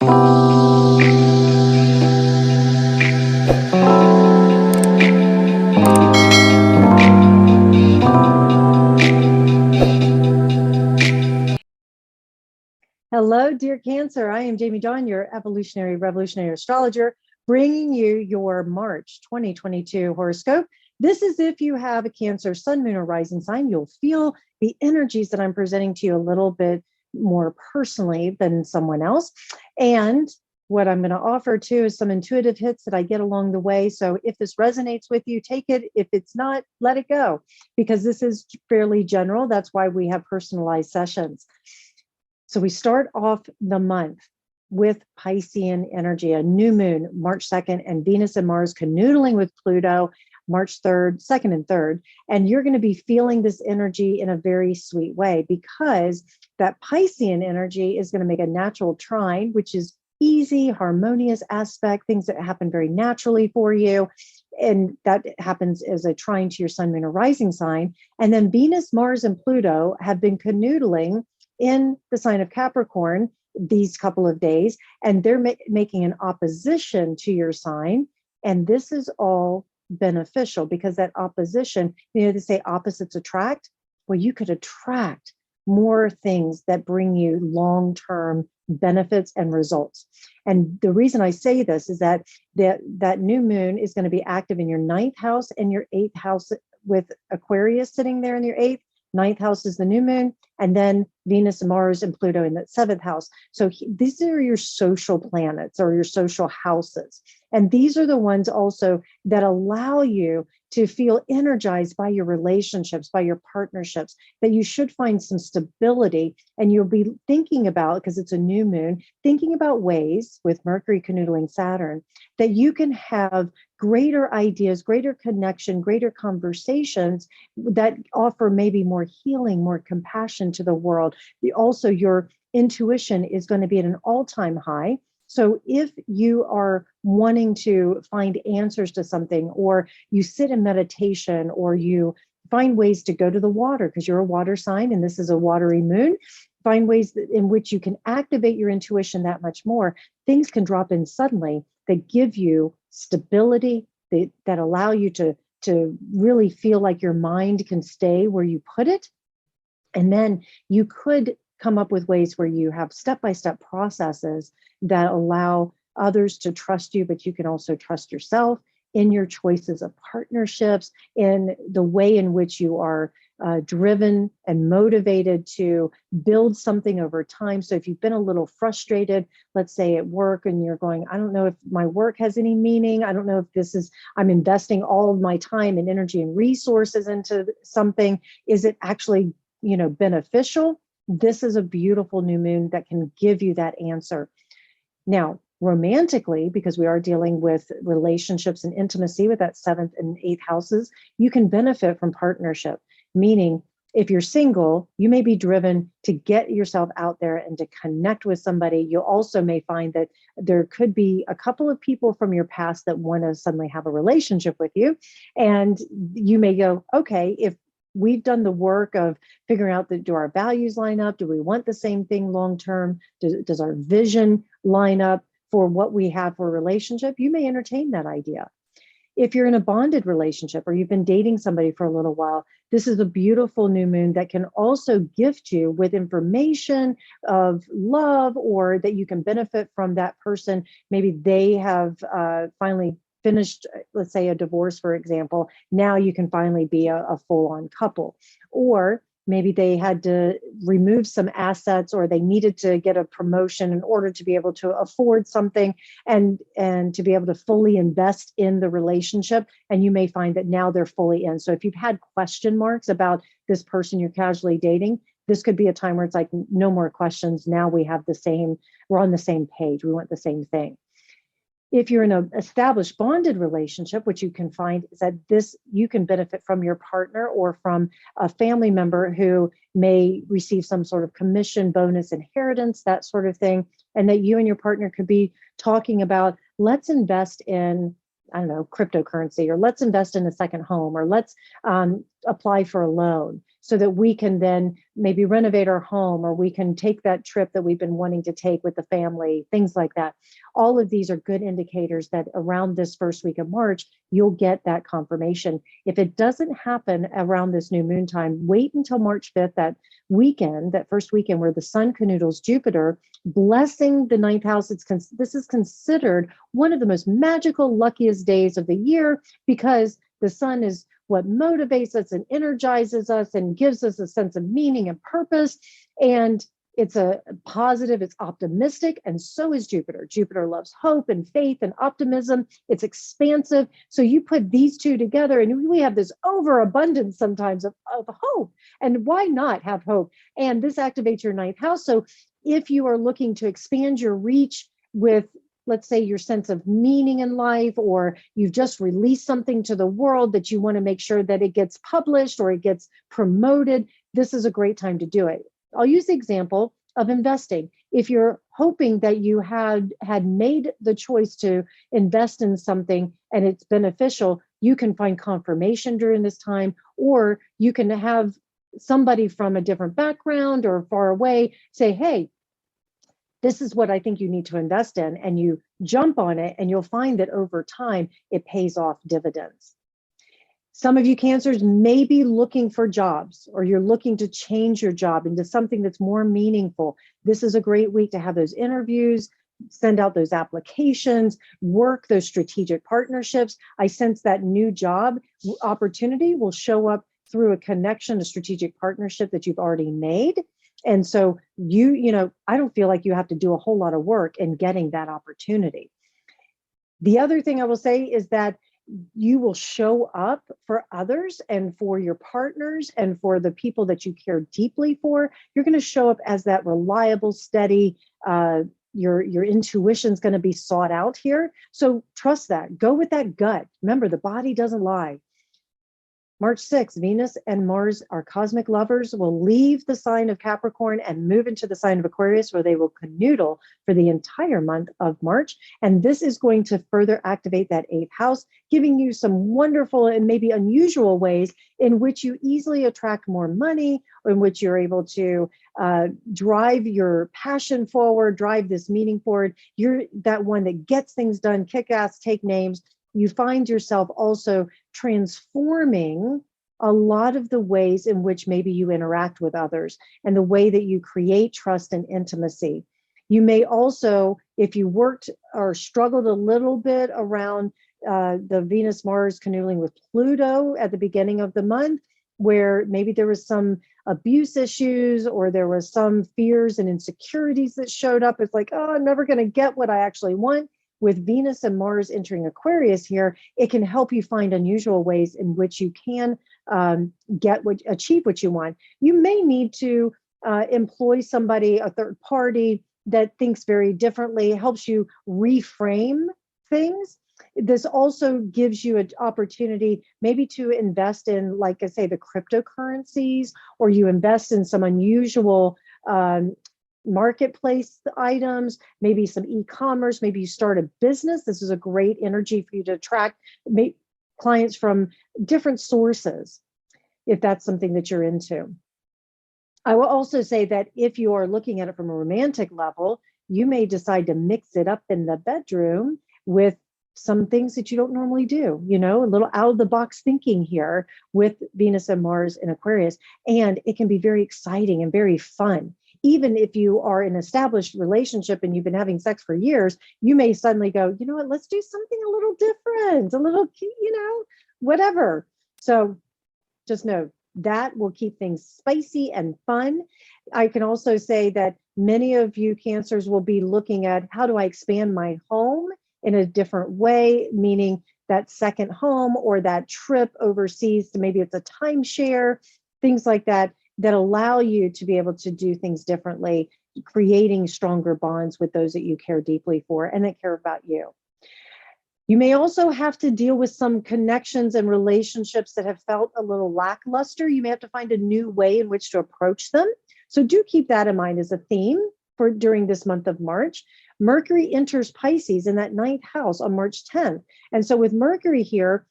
Hello, dear Cancer. I am Jamie Dawn, your evolutionary revolutionary astrologer, bringing you your March 2022 horoscope. This is if you have a Cancer sun, moon, or rising sign. You'll feel the energies that I'm presenting to you a little bit more personally than someone else. And what I'm going to offer too is some intuitive hits that I get along the way. So if this resonates with you, take it. If it's not, let it go, because this is fairly general. That's why we have personalized sessions. So we start off the month with Piscean energy, a new moon, March 2nd, and Venus and Mars canoodling with Pluto, March 3rd, 2nd and 3rd. And you're going to be feeling this energy in a very sweet way, because that Piscean energy is going to make a natural trine, which is easy, harmonious aspect, things that happen very naturally for you. And that happens as a trine to your sun, moon, or rising sign. And then Venus, Mars, and Pluto have been canoodling in the sign of Capricorn these couple of days, and they're making an opposition to your sign. And this is all beneficial, because that opposition, they say opposites attract. Well, you could attract more things that bring you long-term benefits and results. And the reason I say this is that that new moon is going to be active in your 9th house and your 8th house, with Aquarius sitting there in your 8th. 9th house is the new moon, and then Venus, Mars, and Pluto in that 7th house. So these are your social planets, or your social houses. And these are the ones also that allow you to feel energized by your relationships, by your partnerships, that you should find some stability. And you'll be thinking about, because it's a new moon, thinking about ways with Mercury canoodling Saturn, that you can have greater ideas, greater connection, greater conversations that offer maybe more healing, more compassion to the world. Also, your intuition is going to be at an all-time high. So if you are wanting to find answers to something, or you sit in meditation, or you find ways to go to the water, because you're a water sign and this is a watery moon, find ways in which you can activate your intuition that much more, things can drop in suddenly that give you stability, that allow you to really feel like your mind can stay where you put it. And then you could come up with ways where you have step-by-step processes that allow others to trust you, but you can also trust yourself in your choices of partnerships, in the way in which you are driven and motivated to build something over time. So if you've been a little frustrated, let's say at work, and you're going, I don't know if my work has any meaning. I don't know if this is, I'm investing all of my time and energy and resources into something. Is it actually, beneficial? This is a beautiful new moon that can give you that answer. Now, romantically, because we are dealing with relationships and intimacy with that 7th and 8th houses, you can benefit from partnership. Meaning, if you're single, you may be driven to get yourself out there and to connect with somebody. You also may find that there could be a couple of people from your past that want to suddenly have a relationship with you. And you may go, okay, if we've done the work of figuring out that, do our values line up? Do we want the same thing long-term? Does our vision line up for what we have for a relationship? You may entertain that idea. If you're in a bonded relationship, or you've been dating somebody for a little while, this is a beautiful new moon that can also gift you with information of love, or that you can benefit from that person. Maybe they have finally finished, let's say, a divorce, for example. Now you can finally be a full-on couple. Or maybe they had to remove some assets, or they needed to get a promotion in order to be able to afford something, and to be able to fully invest in the relationship. And you may find that now they're fully in. So if you've had question marks about this person you're casually dating, this could be a time where it's like, no more questions. Now we're on the same page. We want the same thing. If you're in an established bonded relationship, what you can find is that you can benefit from your partner, or from a family member who may receive some sort of commission, bonus, inheritance, that sort of thing. And that you and your partner could be talking about, let's invest in, I don't know, cryptocurrency, or let's invest in a second home, or let's apply for a loan. so that we can then maybe renovate our home, or we can take that trip that we've been wanting to take with the family, things like that. All of these are good indicators that around this first week of March, you'll get that confirmation. If it doesn't happen around this new moon time, wait until March 5th, that weekend, that first weekend where the sun canoodles Jupiter, blessing the ninth house. This is considered one of the most magical, luckiest days of the year, because the sun is what motivates us and energizes us and gives us a sense of meaning and purpose. And it's a positive, it's optimistic, and so is Jupiter. Jupiter loves hope and faith and optimism. It's expansive. So you put these two together, and we have this overabundance sometimes of hope. And why not have hope? And this activates your ninth house. So if you are looking to expand your reach with, let's say, your sense of meaning in life, or you've just released something to the world that you want to make sure that it gets published or it gets promoted, this is a great time to do it. I'll use the example of investing. If you're hoping that you had made the choice to invest in something and it's beneficial, you can find confirmation during this time, or you can have somebody from a different background or far away say, hey, this is what I think you need to invest in, and you jump on it, and you'll find that over time, it pays off dividends. Some of you Cancers may be looking for jobs, or you're looking to change your job into something that's more meaningful. This is a great week to have those interviews, send out those applications, work those strategic partnerships. I sense that new job opportunity will show up through a connection, a strategic partnership that you've already made. And so I don't feel like you have to do a whole lot of work in getting that opportunity. The other thing I will say is that you will show up for others and for your partners and for the people that you care deeply for. You're going to show up as that reliable, steady, your intuition's going to be sought out here. So trust that. Go with that gut. Remember, the body doesn't lie. March 6th, Venus and Mars, our cosmic lovers, will leave the sign of Capricorn and move into the sign of Aquarius, where they will canoodle for the entire month of March. And this is going to further activate that 8th house, giving you some wonderful and maybe unusual ways in which you easily attract more money, or in which you're able to drive your passion forward, drive this meaning forward. You're that one that gets things done, kick ass, take names. You find yourself also transforming a lot of the ways in which maybe you interact with others and the way that you create trust and intimacy. You may also, if you worked or struggled a little bit around the Venus-Mars canoodling with Pluto at the beginning of the month, where maybe there was some abuse issues or there was some fears and insecurities that showed up. It's like, oh, I'm never going to get what I actually want. With Venus and Mars entering Aquarius here, it can help you find unusual ways in which you can achieve what you want. You may need to employ somebody, a third party that thinks very differently, helps you reframe things. This also gives you an opportunity maybe to invest in, like I say, the cryptocurrencies, or you invest in some unusual marketplace items, maybe some e-commerce, maybe you start a business. This is a great energy for you to attract clients from different sources, if that's something that you're into. I will also say that if you are looking at it from a romantic level, you may decide to mix it up in the bedroom with some things that you don't normally do, a little out of the box thinking here with Venus and Mars in Aquarius. And it can be very exciting and very fun. Even if you are in an established relationship and you've been having sex for years, you may suddenly go, you know what, let's do something a little different, a little, whatever. So just know that will keep things spicy and fun. I can also say that many of you Cancers will be looking at, how do I expand my home in a different way, meaning that second home or that trip overseas, to maybe it's a timeshare, things like that allow you to be able to do things differently, creating stronger bonds with those that you care deeply for and that care about you. You may also have to deal with some connections and relationships that have felt a little lackluster. You may have to find a new way in which to approach them. So do keep that in mind as a theme for during this month of March. Mercury enters Pisces in that 9th house on March 10th. And so with Mercury here,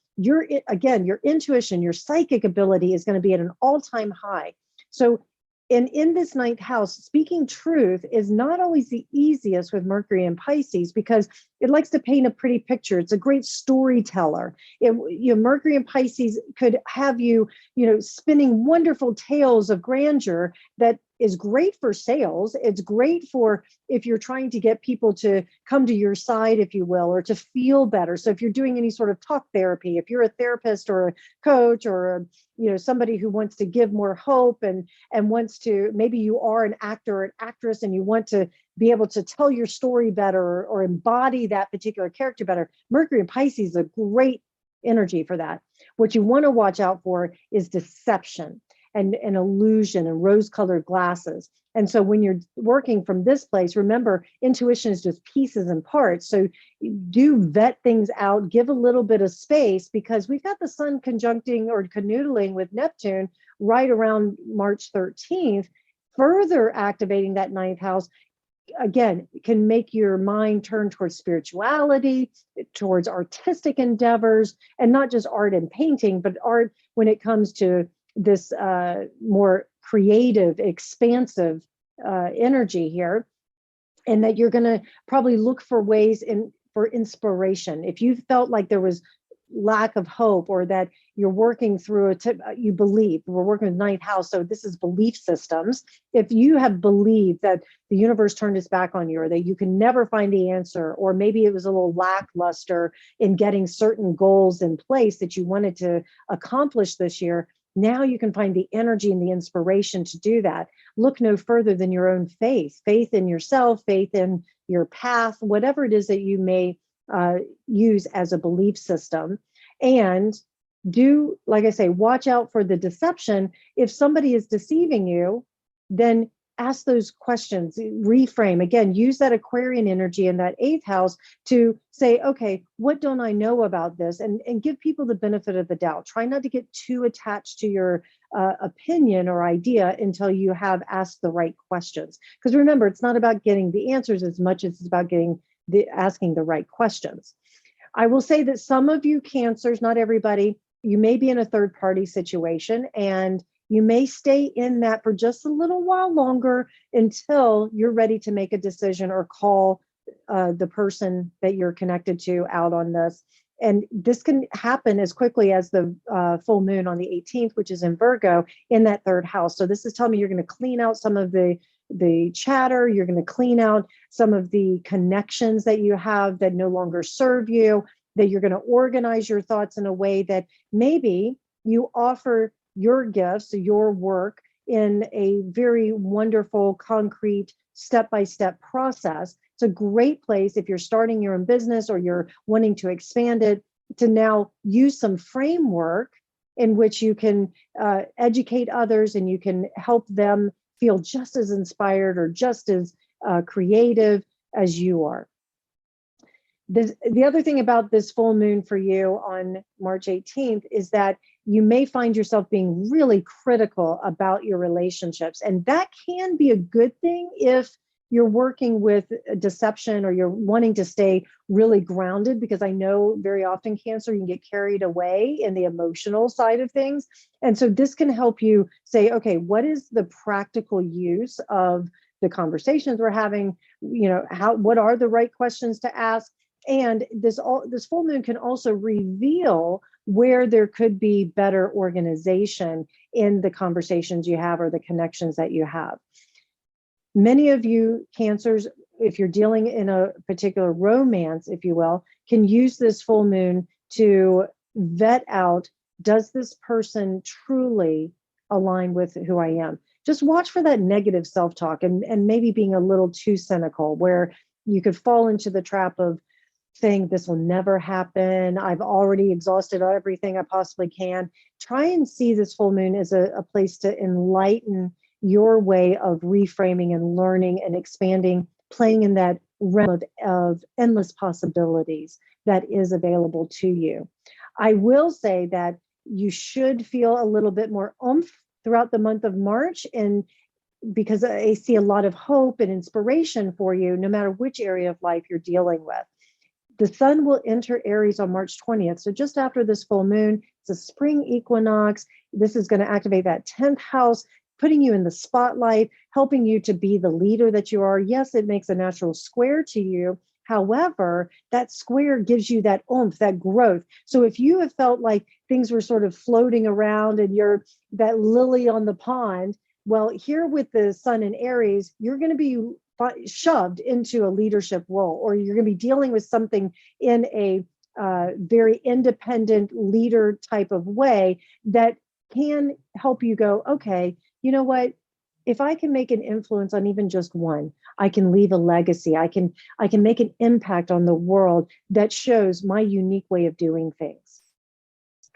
again, your intuition, your psychic ability is going to be at an all-time high. So in this ninth house, speaking truth is not always the easiest with Mercury and Pisces, because it likes to paint a pretty picture. It's a great storyteller. Mercury and Pisces could have you, spinning wonderful tales of grandeur that is great for sales. It's great for if you're trying to get people to come to your side, if you will, or to feel better. So if you're doing any sort of talk therapy, if you're a therapist or a coach or somebody who wants to give more hope and wants to, maybe you are an actor or an actress and you want to be able to tell your story better or embody that particular character better. Mercury and Pisces is a great energy for that. What you want to watch out for is deception and illusion and rose-colored glasses. And so when you're working from this place, remember, intuition is just pieces and parts. So do vet things out, give a little bit of space, because we've got the sun conjuncting or canoodling with Neptune right around March 13th, further activating that ninth house. Again, can make your mind turn towards spirituality, towards artistic endeavors, and not just art and painting, but art when it comes to this more creative, expansive energy here. And that you're going to probably look for ways for inspiration. If you felt like there was lack of hope, or that you're working through you believe, we're working with ninth house, so this is belief systems. If you have believed that the universe turned its back on you, or that you can never find the answer, or maybe it was a little lackluster in getting certain goals in place that you wanted to accomplish this year, now you can find the energy and the inspiration to do that. Look no further than your own faith in yourself, faith in your path, whatever it is that you may use as a belief system. And do, like I say, watch out for the deception. If somebody is deceiving you, then ask those questions, reframe. Again, use that Aquarian energy in that eighth house to say, okay, what don't I know about this? And give people the benefit of the doubt. Try not to get too attached to your opinion or idea until you have asked the right questions. Because remember, it's not about getting the answers as much as it's about asking the right questions. I will say that some of you Cancers, not everybody, you may be in a third party situation, and you may stay in that for just a little while longer until you're ready to make a decision or call the person that you're connected to out on this. And this can happen as quickly as the full moon on the 18th, which is in Virgo, in that third house. So this is telling me you're going to clean out some of the chatter, you're going to clean out some of the connections that you have that no longer serve you, that you're going to organize your thoughts in a way that maybe you offer your gifts, your work in a very wonderful, concrete, step-by-step process. It's a great place if you're starting your own business or you're wanting to expand it, to now use some framework in which you can educate others and you can help them feel just as inspired or just as creative as you are. The other thing about this full moon for you on March 18th is that you may find yourself being really critical about your relationships. And that can be a good thing if you're working with deception or you're wanting to stay really grounded, because I know very often Cancer, you can get carried away in the emotional side of things. And so this can help you say, okay, what is the practical use of the conversations we're having? What are the right questions to ask? And this full moon can also reveal where there could be better organization in the conversations you have or the connections that you have. Many of you Cancers, if you're dealing in a particular romance, if you will, can use this full moon to vet out, does this person truly align with who I am? Just watch for that negative self-talk and maybe being a little too cynical, where you could fall into the trap of saying this will never happen. I've already exhausted everything I possibly can. Try and see this full moon as a place to enlighten your way of reframing and learning and expanding, playing in that realm of endless possibilities that is available to you. I will say that you should feel a little bit more oomph throughout the month of March, and because I see a lot of hope and inspiration for you, no matter which area of life you're dealing with. The sun will enter Aries on March 20th. So just after this full moon, it's a spring equinox. This is going to activate that 10th house, putting you in the spotlight, helping you to be the leader that you are. Yes, it makes a natural square to you. However, that square gives you that oomph, that growth. So if you have felt like things were sort of floating around and you're that lily on the pond, well, here with the sun in Aries, you're going to be shoved into a leadership role, or you're going to be dealing with something in a very independent leader type of way that can help you go, okay, you know what? If I can make an influence on even just one, I can leave a legacy. I can make an impact on the world that shows my unique way of doing things.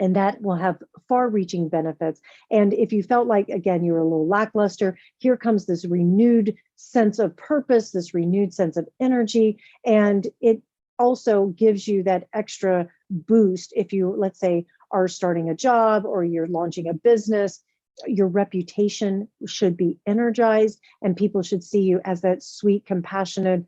And that will have far-reaching benefits. And if you felt like, again, you were a little lackluster, here comes this renewed sense of purpose, this renewed sense of energy. And it also gives you that extra boost if you, let's say, are starting a job or you're launching a business. Your reputation should be energized, and people should see you as that sweet, compassionate,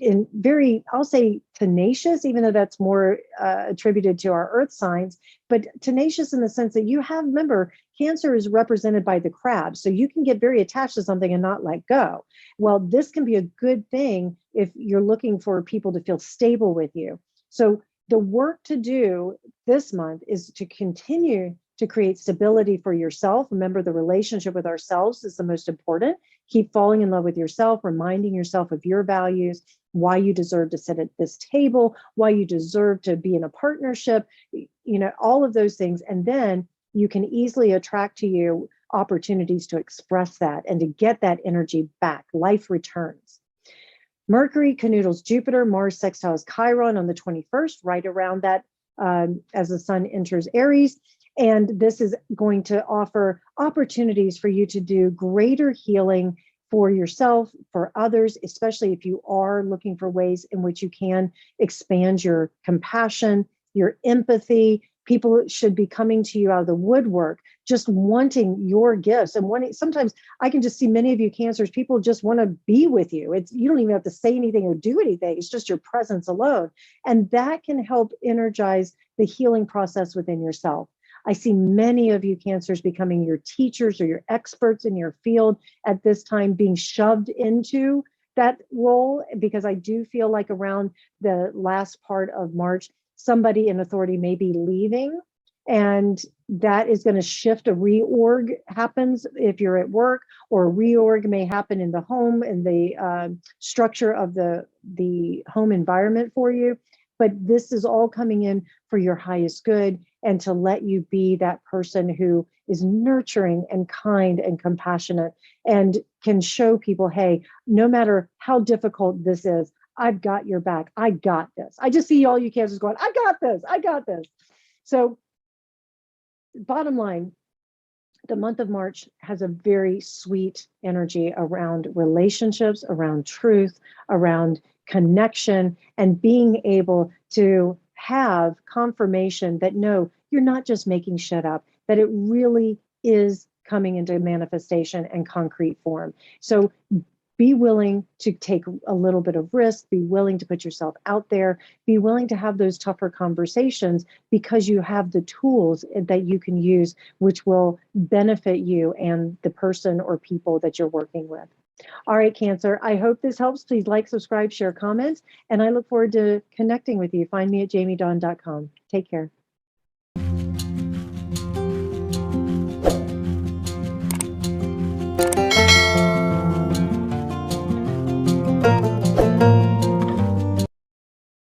and very, I'll say tenacious, even though that's more attributed to our earth signs, but tenacious in the sense that you have, remember, Cancer is represented by the crab. So you can get very attached to something and not let go. Well, this can be a good thing if you're looking for people to feel stable with you. So the work to do this month is to continue to create stability for yourself. Remember, the relationship with ourselves is the most important. Keep falling in love with yourself, reminding yourself of your values, why you deserve to sit at this table, why you deserve to be in a partnership, all of those things. And then you can easily attract to you opportunities to express that and to get that energy back. Life returns. Mercury canoodles Jupiter, Mars sextiles Chiron on the 21st, right around that as the sun enters Aries. And this is going to offer opportunities for you to do greater healing for yourself, for others, especially if you are looking for ways in which you can expand your compassion, your empathy. People should be coming to you out of the woodwork, just wanting your gifts and wanting. Sometimes I can just see many of you Cancers, people just want to be with you. You don't even have to say anything or do anything. It's just your presence alone. And that can help energize the healing process within yourself. I see many of you Cancers becoming your teachers or your experts in your field at this time, being shoved into that role, because I do feel like around the last part of March, somebody in authority may be leaving, and that is going to shift. A reorg happens if you're at work, or a reorg may happen in the home, in the structure of the home environment for you. But this is all coming in for your highest good, and to let you be that person who is nurturing and kind and compassionate and can show people, hey, no matter how difficult this is, I've got your back. I got this. I just see all you Cancers going, I got this. I got this. So bottom line, the month of March has a very sweet energy around relationships, around truth, around connection, and being able to have confirmation that no, you're not just making shit up, that it really is coming into manifestation and concrete form. So be willing to take a little bit of risk, be willing to put yourself out there, be willing to have those tougher conversations, because you have the tools that you can use, which will benefit you and the person or people that you're working with. All right, Cancer, I hope this helps. Please like, subscribe, share, comment, and I look forward to connecting with you. Find me at jamiedawn.com. Take care.